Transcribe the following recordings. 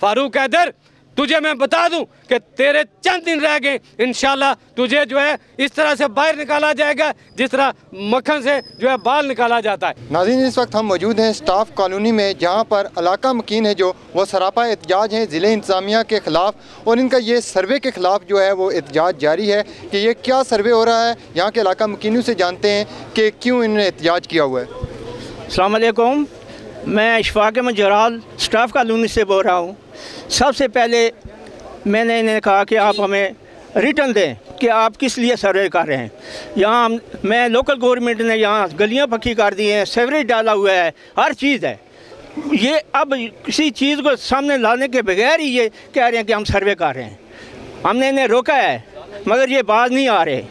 फारूक हैदर, तुझे मैं बता दूं कि तेरे चंद दिन रह गए, इंशाल्लाह तुझे जो है इस तरह से बाहर निकाला जाएगा जिस तरह मक्खन से जो है बाल निकाला जाता है। नाज़रीन, इस वक्त हम मौजूद हैं स्टाफ कॉलोनी में, जहां पर इलाका मकीन है जो वो सरापा एहतजाज हैं ज़िले इंतज़ामिया के ख़िलाफ़, और इनका ये सर्वे के ख़िलाफ़ जो है वो एहतजाज जारी है कि ये क्या सर्वे हो रहा है। यहाँ के इलाका मकीनों से जानते हैं कि क्यों इन्होंने एहतजाज किया हुआ है। अस्सलाम वालेकुम, मैं इशफाक अहमद जराल स्टाफ कॉलोनी से बोल रहा हूँ। सबसे पहले मैंने इन्हें कहा कि आप हमें रिटर्न दें कि आप किस लिए सर्वे कर रहे हैं। यहाँ मैं लोकल गवर्नमेंट ने यहाँ गलियाँ पक्की कर दी हैं, सेवरेज डाला हुआ है, हर चीज़ है। ये अब किसी चीज़ को सामने लाने के बगैर ही ये कह रहे हैं कि हम सर्वे कर रहे हैं। हमने इन्हें रोका है मगर ये बाज नहीं आ रहे।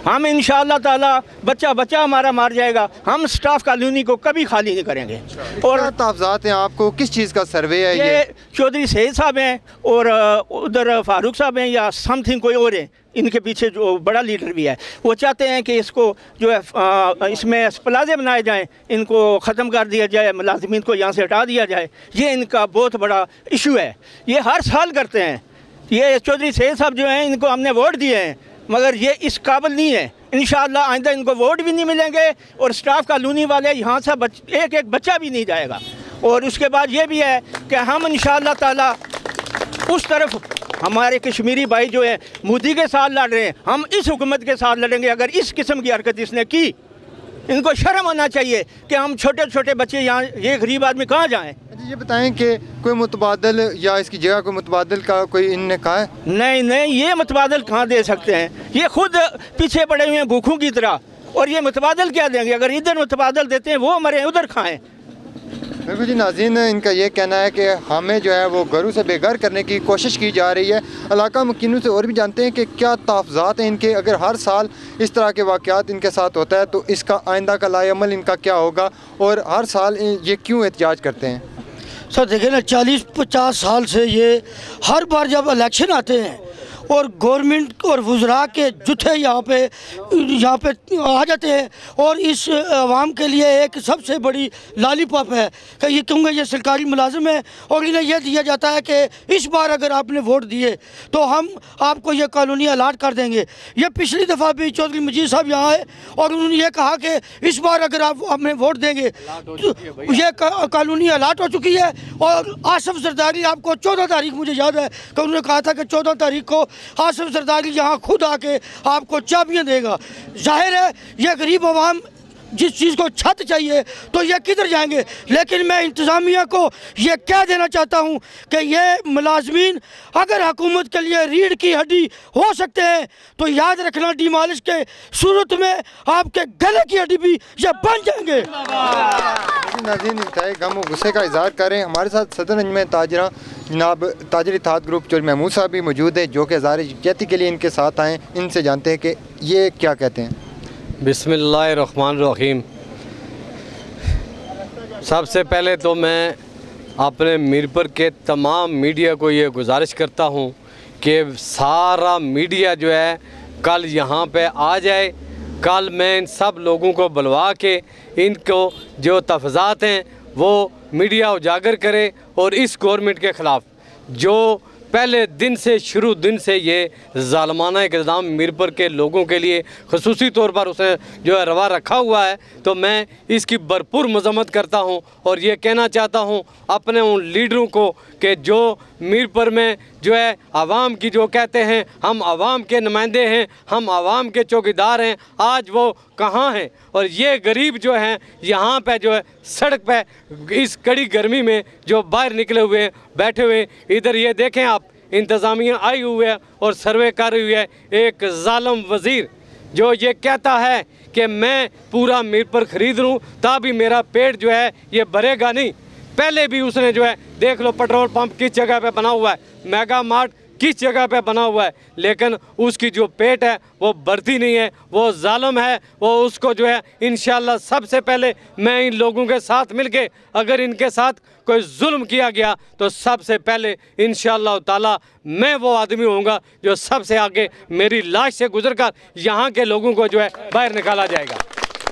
हम इंशाअल्लाह ताला बच्चा हमारा मार जाएगा, हम स्टाफ कॉलोनी को कभी खाली नहीं करेंगे। और तहफ़्ज़ात हैं आपको, किस चीज़ का सर्वे है? ये चौधरी सईद साहब हैं और उधर फारूक साहब हैं या समथिंग कोई और है, इनके पीछे जो बड़ा लीडर भी है, वो चाहते हैं कि इसको जो है इसमें प्लाजे बनाए जाएं, इनको ख़त्म कर दिया जाए, मुलाजिमीन को यहाँ से हटा दिया जाए। ये इनका बहुत बड़ा इशू है, ये हर साल करते हैं। ये चौधरी सईद साहब जो हैं इनको हमने वोट दिए हैं मगर ये इस काबिल नहीं है। इंशाअल्लाह आइंदा इनको वोट भी नहीं मिलेंगे और स्टाफ कॉलोनी वाले यहाँ से एक एक बच्चा भी नहीं जाएगा। और उसके बाद ये भी है कि हम इंशाअल्लाह ताला उस तरफ हमारे कश्मीरी भाई जो है मोदी के साथ लड़ रहे हैं, हम इस हुकूमत के साथ लड़ेंगे। अगर इस किस्म की हरकत इसने की, इनको शर्म होना चाहिए कि हम छोटे छोटे बच्चे यहाँ, ये गरीब आदमी कहाँ जाएँ। ये बताएं कि कोई मुतबादल या इसकी जगह कोई मुतबादल का कोई इनने कहा है? नहीं, ये मुतबादल कहाँ दे सकते हैं, ये खुद पीछे पड़े हुए हैं भूखों की तरह, और ये मुतबादल क्या देंगे? अगर इधर मुतबादल देते हैं वो मरे उधर खाएं। बिल्कुल जी नाज़रीन, इनका ये कहना है कि हमें जो है वो घरों से बेघर करने की कोशिश की जा रही है। इलाका मकीनों से और भी जानते हैं कि क्या तहफ़्ज़ात हैं इनके, अगर हर साल इस तरह के वाक़यात इनके साथ होता है तो इसका आइंदा का लाएअमल इनका क्या होगा और हर साल ये क्यों एहतजाज करते हैं। सर देखिए ना, 40-50 साल से ये हर बार जब इलेक्शन आते हैं और गवर्नमेंट और वज़रा के जुत्थे यहाँ पे आ जाते हैं और इस आवाम के लिए एक सबसे बड़ी लॉलीपॉप है कि ये क्योंकि ये सरकारी मुलाजिम है और इन्हें यह दिया जाता है कि इस बार अगर आपने वोट दिए तो हम आपको ये कॉलोनी अलाट कर देंगे। ये पिछली दफ़ा भी चौधरी मजीद साहब यहाँ आए और उन्होंने ये कहा कि इस बार अगर आप हमें वोट देंगे तो ये कॉलोनी अलाट हो चुकी है। और आसिफ जरदारी, आपको 14 तारीख मुझे याद है कि उन्होंने कहा था कि 14 तारीख को आसिफ जरदारी यहाँ खुद आके आपको चाबियाँ देगा। जाहिर है ये गरीब आवाम जिस चीज़ को छत चाहिए तो ये किधर जाएंगे। लेकिन मैं इंतज़ामिया को ये कह देना चाहता हूँ कि ये मुलाजमीन अगर हुकूमत के लिए रीढ़ की हड्डी हो सकते हैं तो याद रखना डिमॉलिश के सूरत में आपके गले की हड्डी भी ये बन जाएंगे। नाज़रीन, इंतहाई गम और गुस्से का इज़हार करें। हमारे साथ सदर अंजुमन ताजरा जनाब ताजर इत्तेहाद ग्रुप चौधरी महमूद साहब भी मौजूद है जो कि इज़हार यकजहती के लिए इनके साथ आएँ। इनसे जानते हैं कि ये क्या कहते हैं। बिस्मिल्लाहिर्रहमानिर्रहीम। सबसे पहले तो मैं अपने मीरपुर के तमाम मीडिया को ये गुजारिश करता हूँ कि सारा मीडिया जो है कल यहाँ पे आ जाए। कल मैं इन सब लोगों को बुलवा के इनको जो तहफ़्ज़ात हैं वो मीडिया उजागर करे और इस गवर्नमेंट के ख़िलाफ़ जो पहले दिन से शुरू दिन से ये ज़ालमाना इक़दाम मीरपुर के लोगों के लिए ख़ुसूसी तौर पर उसे जो है रवा रखा हुआ है, तो मैं इसकी भरपूर मज़म्मत करता हूँ और ये कहना चाहता हूँ अपने उन लीडरों को कि जो मीरपुर में जो है आवाम की जो कहते हैं हम आवाम के नुमाइंदे हैं, हम आवाम के चौकीदार हैं, आज वो कहाँ हैं। और ये गरीब जो हैं यहाँ पे जो है सड़क पे इस कड़ी गर्मी में जो बाहर निकले हुए हैं, बैठे हुए हैं। इधर ये देखें आप, इंतज़ामिया आई हुई है और सर्वे कर रही है। एक ज़ालिम वज़ीर जो ये कहता है कि मैं पूरा मीरपुर ख़रीद लूँ तभी मेरा पेट जो है ये भरेगा नहीं। पहले भी उसने जो है देख लो पेट्रोल पंप किस जगह पे बना हुआ है, मेगा मार्ट किस जगह पे बना हुआ है, लेकिन उसकी जो पेट है वो बढ़ती नहीं है। वो जालिम है, वो उसको जो है इंशाल्लाह सबसे पहले मैं इन लोगों के साथ मिलके अगर इनके साथ कोई जुल्म किया गया तो सबसे पहले इंशाल्लाह ताला मैं वो आदमी होऊंगा जो सबसे आगे मेरी लाश से गुजरकर यहाँ के लोगों को जो है बाहर निकाला जाएगा।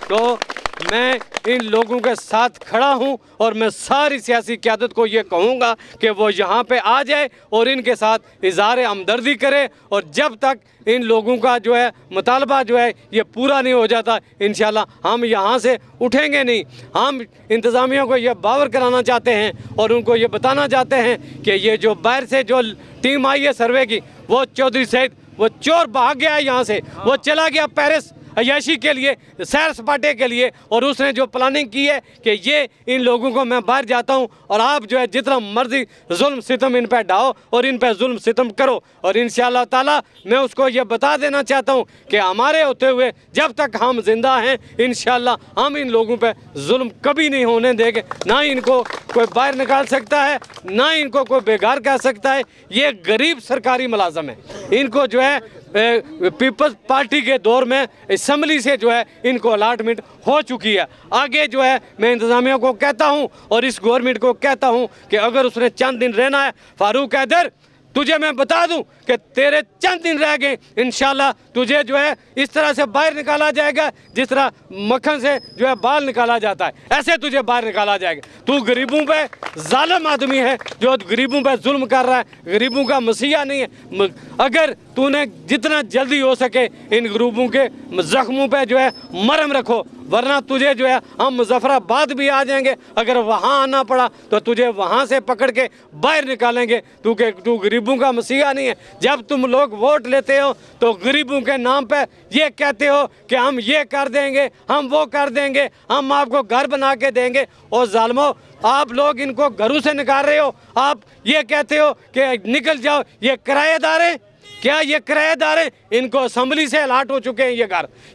तो मैं इन लोगों के साथ खड़ा हूं और मैं सारी सियासी क़यादत को ये कहूँगा कि वो यहाँ पे आ जाए और इनके साथ इज़हार हमदर्दी करे। और जब तक इन लोगों का जो है मुतालबा जो है ये पूरा नहीं हो जाता, इंशाल्लाह हम यहाँ से उठेंगे नहीं। हम इंतज़ामिया को ये बावर कराना चाहते हैं और उनको ये बताना चाहते हैं कि ये जो बाहर से जो टीम आई है सर्वे की, वो चौधरी सईद वो चोर भाग गया है यहाँ से, वो चला गया पेरिस अयाशी के लिए, सैर सपाटे के लिए, और उसने जो प्लानिंग की है कि ये इन लोगों को मैं बाहर जाता हूँ और आप जो है जितना मर्जी जुल्म सितम इन पर ढाओ और इन पर जुल्म सितम करो। और इंशाअल्लाह ताला मैं उसको ये बता देना चाहता हूँ कि हमारे होते हुए जब तक हम जिंदा हैं इंशाअल्लाह हम इन लोगों पर जुल्म कभी नहीं होने देंगे। ना इनको कोई बाहर निकाल सकता है, ना इनको कोई बेकार कर सकता है। ये गरीब सरकारी मुलाजम है, इनको जो है पीपल्स पार्टी के दौर में असम्बली से जो है इनको अलाटमेंट हो चुकी है। आगे जो है मैं इंतज़ामिया को कहता हूं और इस गवर्नमेंट को कहता हूं कि अगर उसने चंद दिन रहना है, फारूक हैदर तुझे मैं बता दूं कि तेरे चंद दिन रह गए, इंशाल्लाह तुझे जो है इस तरह से बाहर निकाला जाएगा जिस तरह मक्खन से जो है बाल निकाला जाता है, ऐसे तुझे बाहर निकाला जाएगा। तू गरीबों पे जालिम आदमी है जो गरीबों पे जुल्म कर रहा है, गरीबों का मसीहा नहीं है। अगर तूने जितना जल्दी हो सके इन गरीबों के जख्मों पे जो है मरहम रखो, वरना तुझे जो है हम मुजफ्फराबाद भी आ जाएंगे, अगर वहाँ आना पड़ा तो तुझे वहाँ से पकड़ के बाहर निकालेंगे। तू गरीबों का मसीहा नहीं है। जब तुम लोग वोट लेते हो तो गरीबों के नाम पे ये कहते हो कि हम ये कर देंगे, हम वो कर देंगे, हम आपको घर बना के देंगे। और जालिमो आप लोग इनको घरों से निकाल रहे हो, आप ये कहते हो कि निकल जाओ। ये किराएदार हैं क्या? ये किराएदार हैं, इनको असम्बली से अलाट हो चुके हैं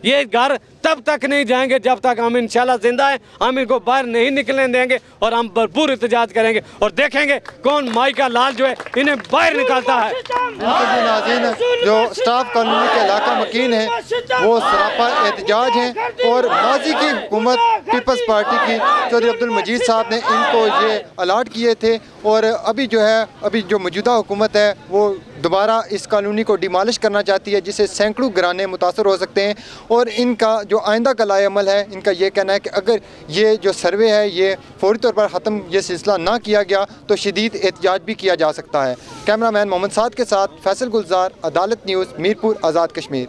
ये घर तब तक नहीं जाएंगे जब तक हम इंशाल्लाह जिंदा हैं। हम इनको बाहर नहीं निकलने देंगे और हम भरपूर एहतजाज करेंगे और देखेंगे कौन माई का लाल जो है इन्हें बाहर निकालता है। नाज़रीन, जो स्टाफ कॉलोनी के इलाका मकीन है वो सरापा एहतजाज हैं और माजी की हुकूमत पीपल्स पार्टी की चौधरी अब्दुल मजीद साहब ने इनको ये अलाट किए थे और अभी जो मौजूदा हुकूमत है वो दोबारा इस कॉलोनी को डिमॉलिश करना चाहती है, जिससे सैकड़ों घराने मुतासर हो सकते हैं। और इनका जो आइंदा का लाए अमल है, इनका ये कहना है कि अगर ये जो सर्वे है ये फौरी तौर पर ख़त्म ये सिलसिला ना किया गया तो शदीद एहतजाज भी किया जा सकता है। कैमरामैन मोहम्मद साद के साथ फैसल गुलजार, अदालत न्यूज़, मीरपुर, आज़ाद कश्मीर।